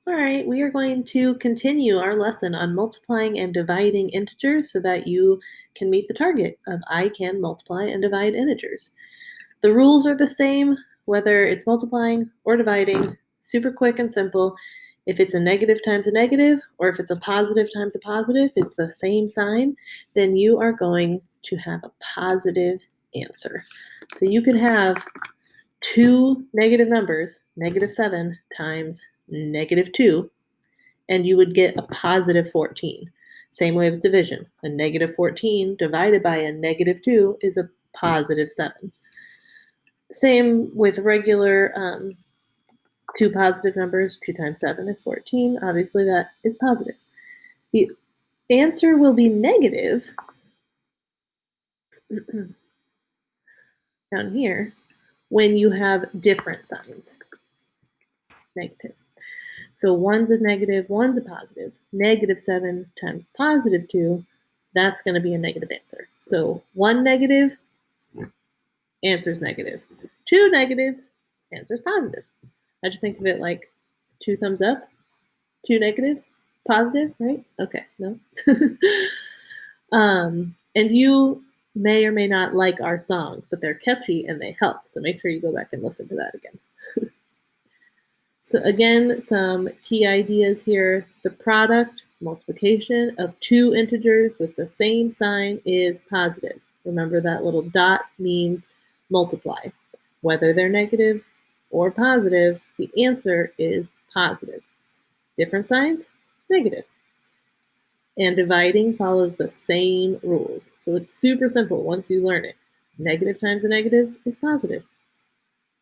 All right, we are going to continue our lesson on multiplying and dividing integers so that you can meet the target of I can multiply and divide integers. The rules are the same, whether it's multiplying or dividing, super quick and simple. If it's a negative times a negative, or if it's a positive times a positive, it's the same sign, then you are going to have a positive answer. So you could have two negative numbers, -7 times -2, and you would get a positive 14. Same way with division. A -14 divided by a -2 is a positive 7. Same with regular two positive numbers. 2 times 7 is 14. Obviously, that is positive. The answer will be negative down here when you have different signs. Negative. So one's a negative, one's a positive. -7 times +2, that's going to be a negative answer. So one negative, answer's negative. Two negatives, answer's positive. I just think of it like 2 thumbs up, 2 negatives, positive, right? Okay, no. And you may or may not like our songs, but they're catchy and they help. So make sure you go back and listen to that again. So again, some key ideas here. The product, multiplication of two integers with the same sign is positive. Remember that little dot means multiply. Whether they're negative or positive, the answer is positive. Different signs, negative. And dividing follows the same rules. So it's super simple once you learn it. Negative times a negative is positive.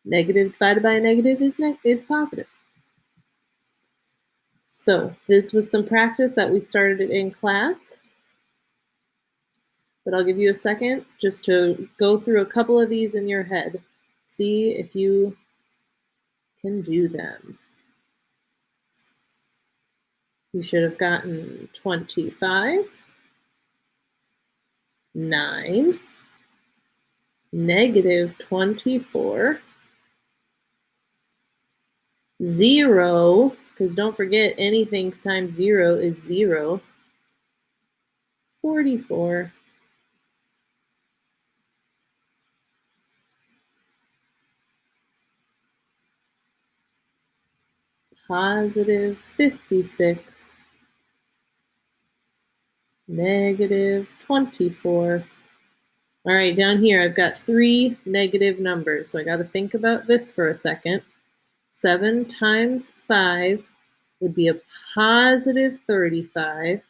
Negative divided by a negative is positive. So this was some practice that we started in class, but I'll give you a second just to go through a couple of these in your head. See if you can do them. You should have gotten 25, 9, -24, 0, because don't forget anything times 0 is 0, 44, positive 56, -24. All right, down here I've got 3 negative numbers, so I got to think about this for a second. 7 times 5 would be a positive 35.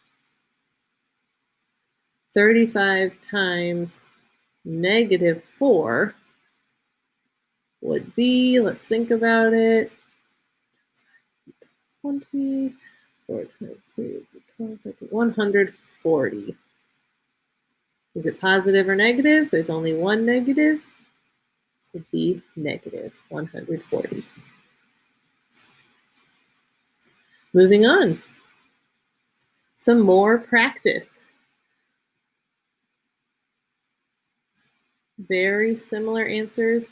35 times -4 would be, let's think about it, 20, 4 times 3 would be 140. Is it positive or negative? There's only one negative. It would be negative 140. Moving on. Some more practice. Very similar answers.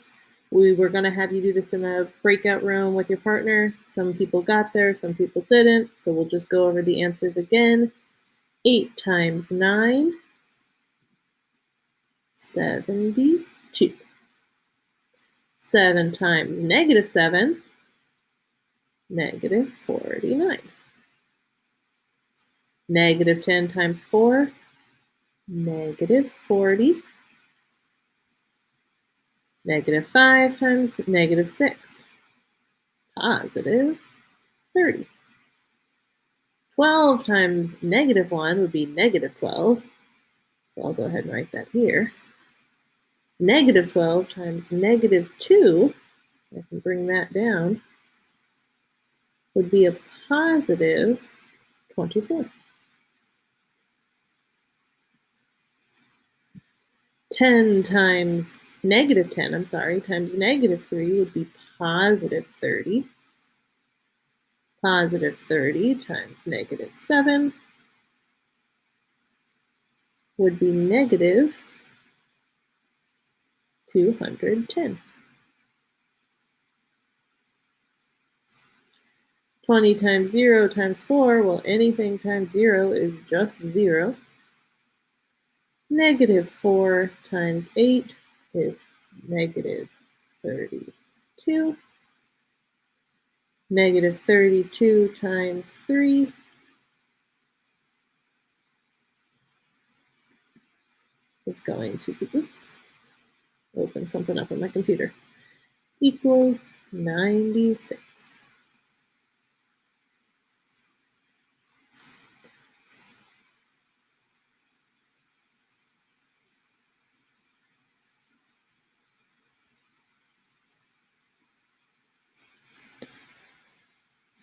We were going to have you do this in a breakout room with your partner. Some people got there, some people didn't. So we'll just go over the answers again. 8 times 9, 72. 7 times -7, -49. -10 times 4, -40. -5 times -6, positive 30. 12 times -1 would be -12. So I'll go ahead and write that here. -12 times -2, I can bring that down, would be a positive 24. 10 times -10, I'm sorry, times -3 would be positive 30. Positive 30 times -7 would be negative 210. 20 times 0 times 4, well, anything times 0 is just 0. Negative 4 times 8 is negative 32. Negative 32 times 3 is going to be, oops, open something up on my computer, equals 96.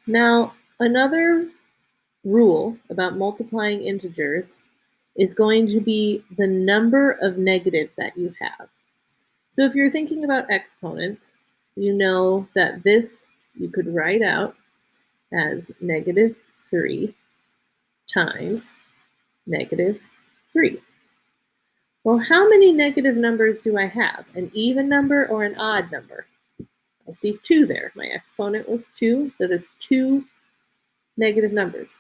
Now, another rule about multiplying integers is going to be the number of negatives that you have. So if you're thinking about exponents, you know that this you could write out as negative 3 times negative 3. Well, how many negative numbers do I have? An even number or an odd number? I see 2 there. My exponent was 2. That is 2 negative numbers.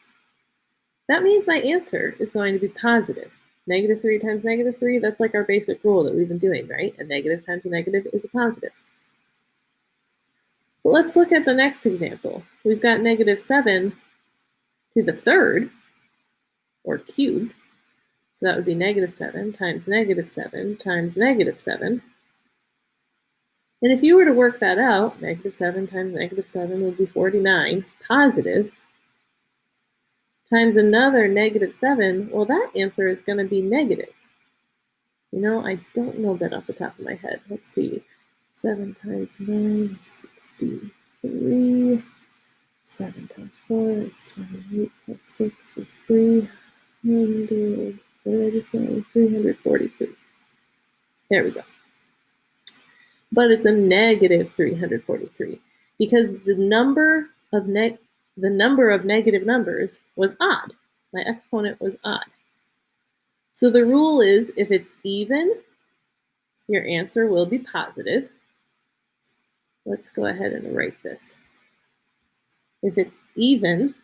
That means my answer is going to be positive. Negative 3 times negative 3, that's like our basic rule that we've been doing, right? A negative times a negative is a positive. But let's look at the next example. We've got negative 7 to the third, or cubed. So that would be negative 7 times negative 7 times negative 7. And if you were to work that out, negative 7 times negative 7 would be 49, positive, times another negative 7, well, that answer is going to be negative. You know, I don't know that off the top of my head. Let's see. 7 times 9 is 63. 7 times 4 is 28. Plus 6 is 300. What did I just say? 343. There we go. But it's a negative 343 because the number of negative numbers was odd. My exponent was odd. So the rule is if it's even, your answer will be positive. Let's go ahead and write this. If it's even,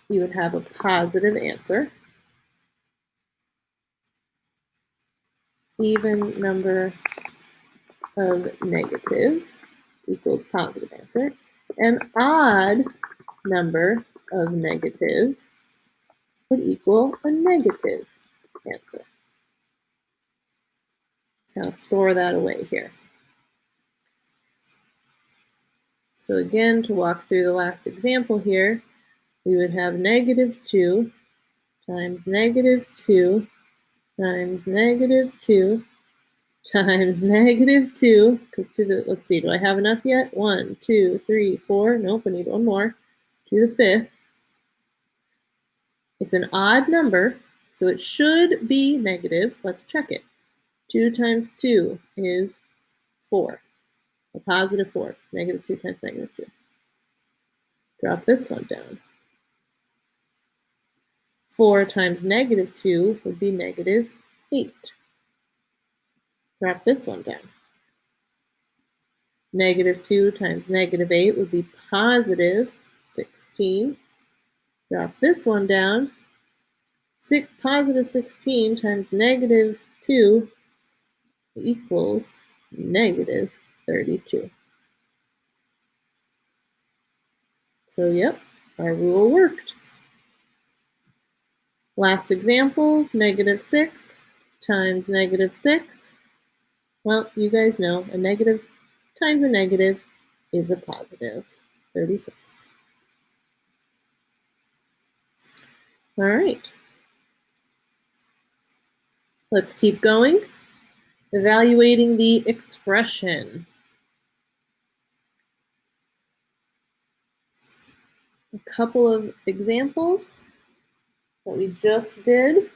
you would have a positive answer. Even number of negatives equals positive answer. An odd number of negatives would equal a negative answer. Kind of store that away here. So again, to walk through the last example here, we would have negative 2 times negative 2 times negative 2 times negative 2, because let's see, do I have enough yet? 1, 2, 3, 4. Nope, I need one more. To the fifth. It's an odd number, so it should be negative. Let's check it. 2 times 2 is 4. A positive 4. Negative 2 times negative 2. Drop this one down. 4 times negative 2 would be negative 8. Drop this one down. Negative 2 times negative 8 would be positive 16. Drop this one down. Positive 16 times negative 2 equals negative 32. So yep, our rule worked. Last example, negative 6 times negative 6. Well, you guys know a negative times a negative is a positive, 36. All right. Let's keep going. Evaluating the expression. A couple of examples that we just did.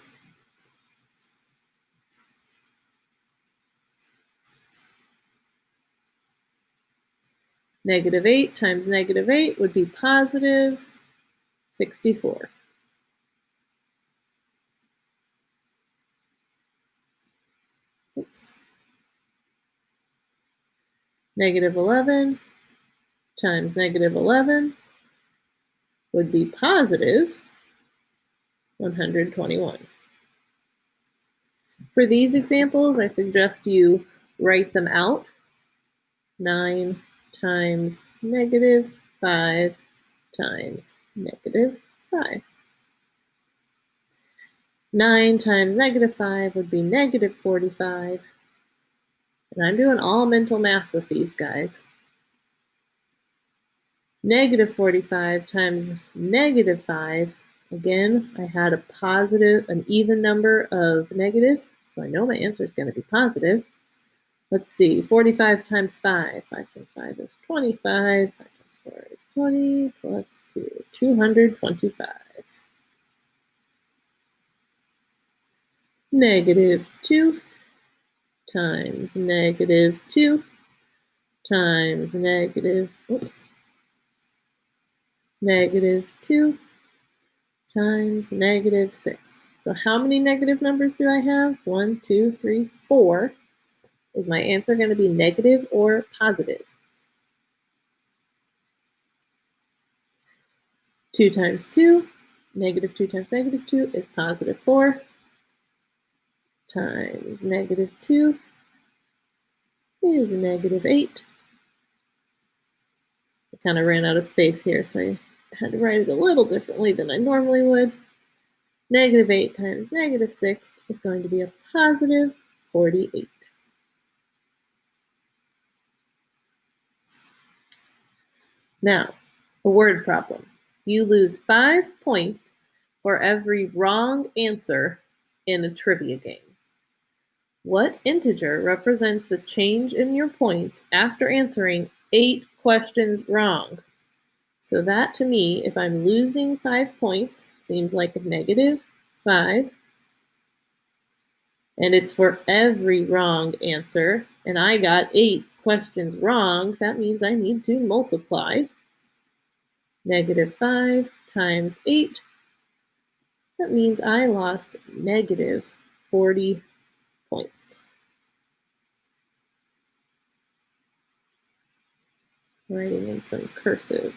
Negative 8 times negative 8 would be positive 64. Negative 11 times negative 11 would be positive 121. For these examples, I suggest you write them out. 9 times negative 5 times negative 5. 9 times negative 5 would be negative 45. And I'm doing all mental math with these guys. Negative 45 times negative 5. Again, I had an even number of negatives, so I know my answer is going to be positive. Let's see, 45 times 5. 5 times 5 is 25. 5 times 4 is 20, plus 2, 225. Negative 2 times negative 2 times negative 2 times negative 6. So how many negative numbers do I have? 1, 2, 3, 4. Is my answer going to be negative or positive? 2 times 2, negative 2 times negative 2 is positive 4, times negative 2 is negative 8. I kind of ran out of space here, so I had to write it a little differently than I normally would. Negative 8 times negative 6 is going to be a positive 48. Now, a word problem. You lose 5 points for every wrong answer in a trivia game. What integer represents the change in your points after answering 8 questions wrong? So that to me, if I'm losing 5 points, seems like a negative 5. And it's for every wrong answer. And I got 8 questions wrong. That means I need to multiply. Negative 5 times 8. That means I lost negative 40 points. Writing in some cursive.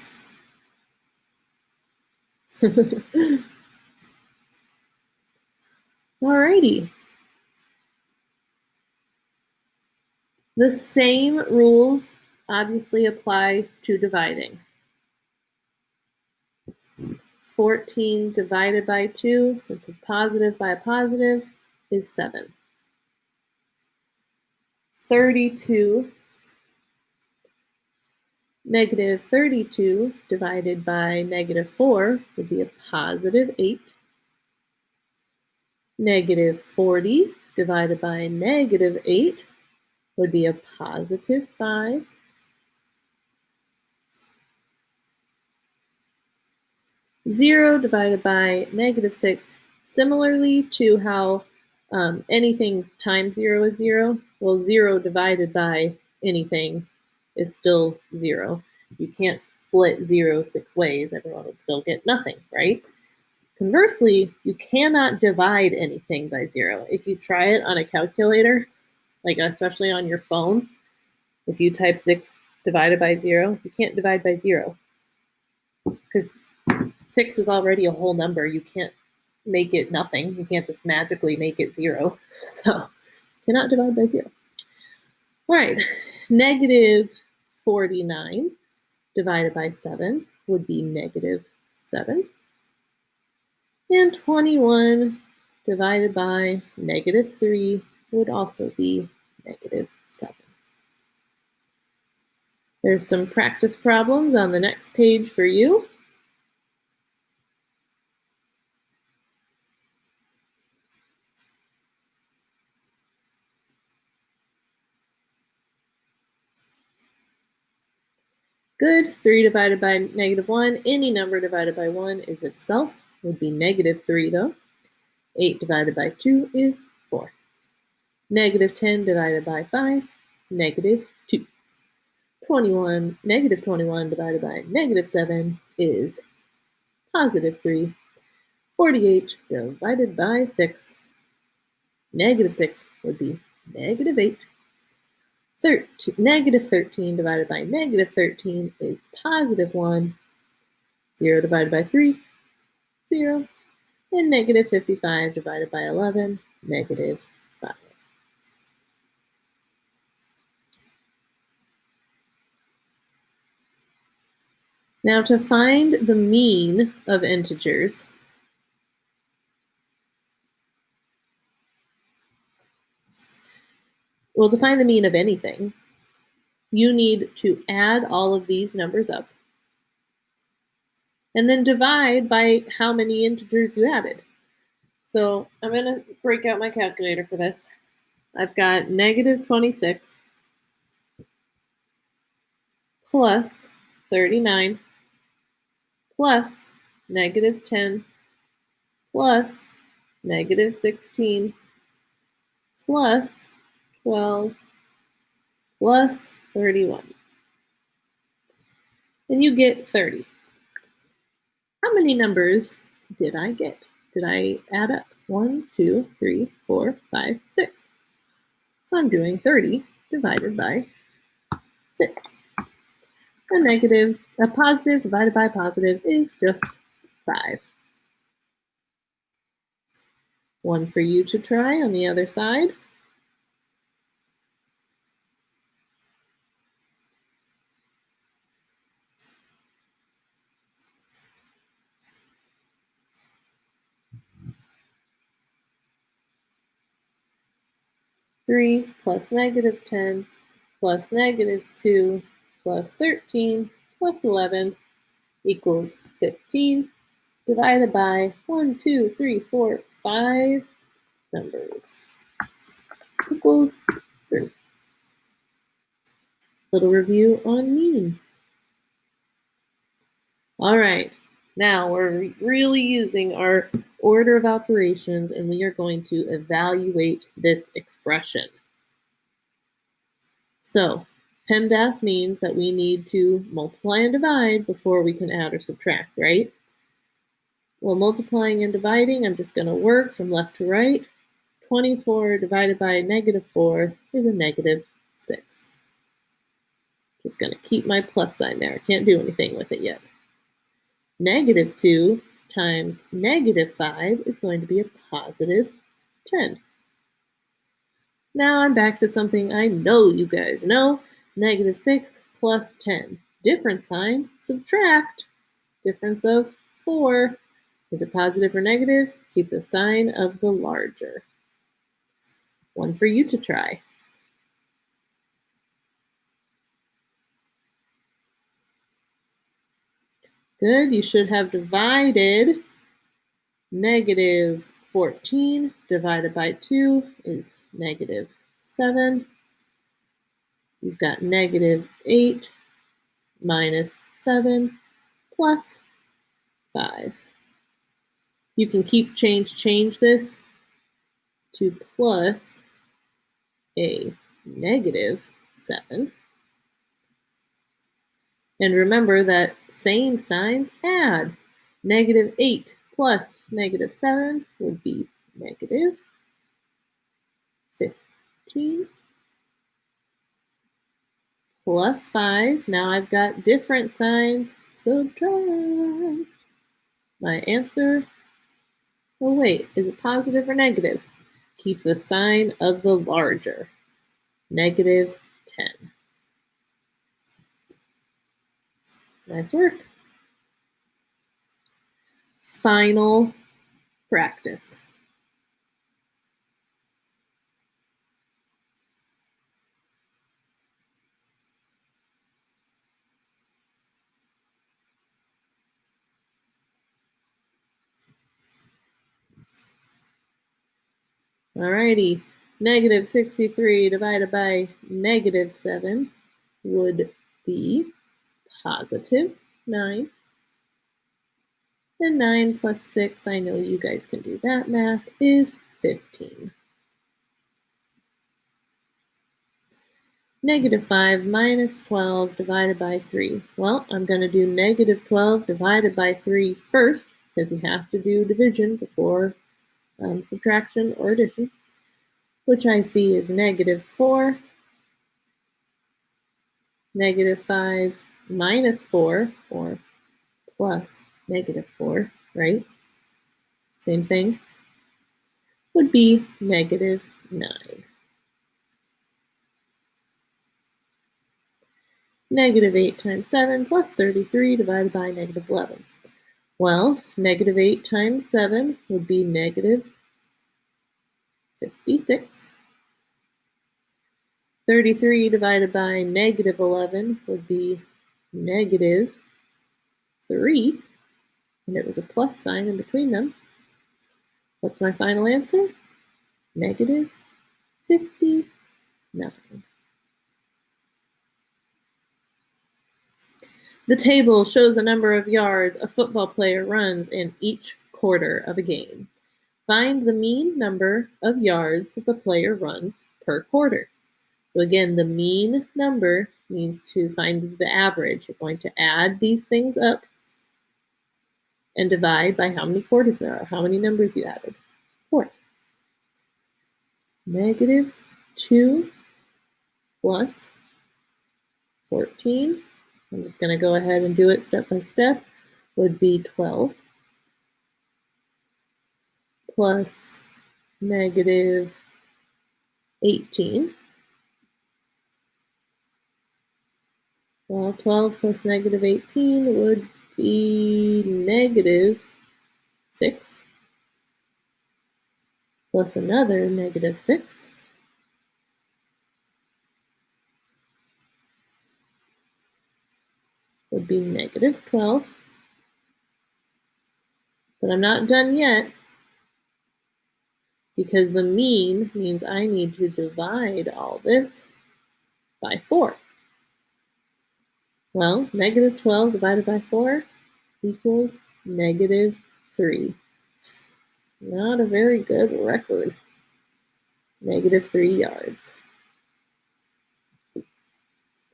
Alrighty. The same rules obviously apply to dividing. 14 divided by 2, it's a positive by a positive, is 7. 32, negative 32 divided by negative 4 would be a positive 8. Negative 40 divided by negative 8 would be a positive 5. Zero divided by negative 6, similarly to how anything times 0 is 0, well, 0 divided by anything is still 0. You can't split 0 6 ways. Everyone would still get nothing, right? Conversely, you cannot divide anything by 0. If you try it on a calculator, like especially on your phone, if you type 6 divided by 0, you can't divide by 0 because 6 is already a whole number. You can't make it nothing. You can't just magically make it 0. So cannot divide by 0. All right, negative 49 divided by 7 would be negative 7. And 21 divided by negative 3 would also be negative 7. There's some practice problems on the next page for you. Good. 3 divided by negative 1. Any number divided by 1 is itself. Would be negative 3, though. 8 divided by 2 is 4. Negative 10 divided by 5, negative 2. Negative 21 divided by negative 7 is positive 3. 48 divided by 6, negative 6 would be negative 8. Negative 13 divided by negative 13 is positive 1. 0 divided by 3, 0. And negative 55 divided by 11, negative 5. Now to find the mean of integers, well, to find the mean of anything, you need to add all of these numbers up and then divide by how many integers you added. So I'm going to break out my calculator for this. I've got negative 26 plus 39 plus negative 10 plus negative 16 plus 12 plus 31. And you get 30. How many numbers did I get? Did I add up? 1, 2, 3, 4, 5, 6. So I'm doing 30 divided by 6. A positive divided by a positive is just 5. One for you to try on the other side. Three plus negative 10 plus negative 2 plus 13 plus 11 equals 15 divided by 1, 2, 3, 4, 5 numbers equals 3. Little review on mean. All right, now we're really using our order of operations and we are going to evaluate this expression. So PEMDAS means that we need to multiply and divide before we can add or subtract, right? Well, multiplying and dividing, I'm just going to work from left to right. 24 divided by negative 4 is a negative 6. Just going to keep my plus sign there. I can't do anything with it yet. Negative 2 times negative 5 is going to be a positive 10. Now I'm back to something I know you guys know. Negative 6 plus 10. Different sign, subtract. Difference of 4. Is it positive or negative? Keep the sign of the larger. One for you to try. Good, you should have divided. Negative 14 divided by 2 is negative 7. You've got negative 8 minus 7 plus 5. You can keep change this to plus a negative 7. And remember that same signs add. Negative 8 plus negative 7 would be negative 15 plus 5. Now I've got different signs. Subtract. My answer, oh wait, is it positive or negative? Keep the sign of the larger. Negative 10. Nice work. Final practice. Alrighty, negative 63 divided by negative 7 would be positive 9. And 9 plus 6, I know you guys can do that math, is 15. Negative 5 minus 12 divided by 3. Well, I'm going to do negative 12 divided by 3 first, because you have to do division before subtraction or addition, which I see is negative 4 negative 5 minus 4, or plus negative 4, right? Same thing, would be negative 9. Negative 8 times 7 plus 33 divided by negative 11. Well, negative 8 times 7 would be negative 56. 33 divided by negative 11 would be negative 3, and it was a plus sign in between them. What's my final answer? Negative 59. The table shows the number of yards a football player runs in each quarter of a game. Find the mean number of yards that the player runs per quarter. So again, the mean number means to find the average. You're going to add these things up and divide by how many quarters there are, how many numbers you added. 4. Negative 2 plus 14. I'm just going to go ahead and do it step by step. Would be 12 plus negative 18. Well, 12 plus negative 18 would be negative 6 plus another negative 6 would be negative 12. But I'm not done yet, because the mean means I need to divide all this by 4. Well, negative 12 divided by 4 equals negative 3. Not a very good record. Negative 3 yards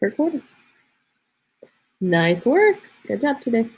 per quarter. Nice work. Good job today.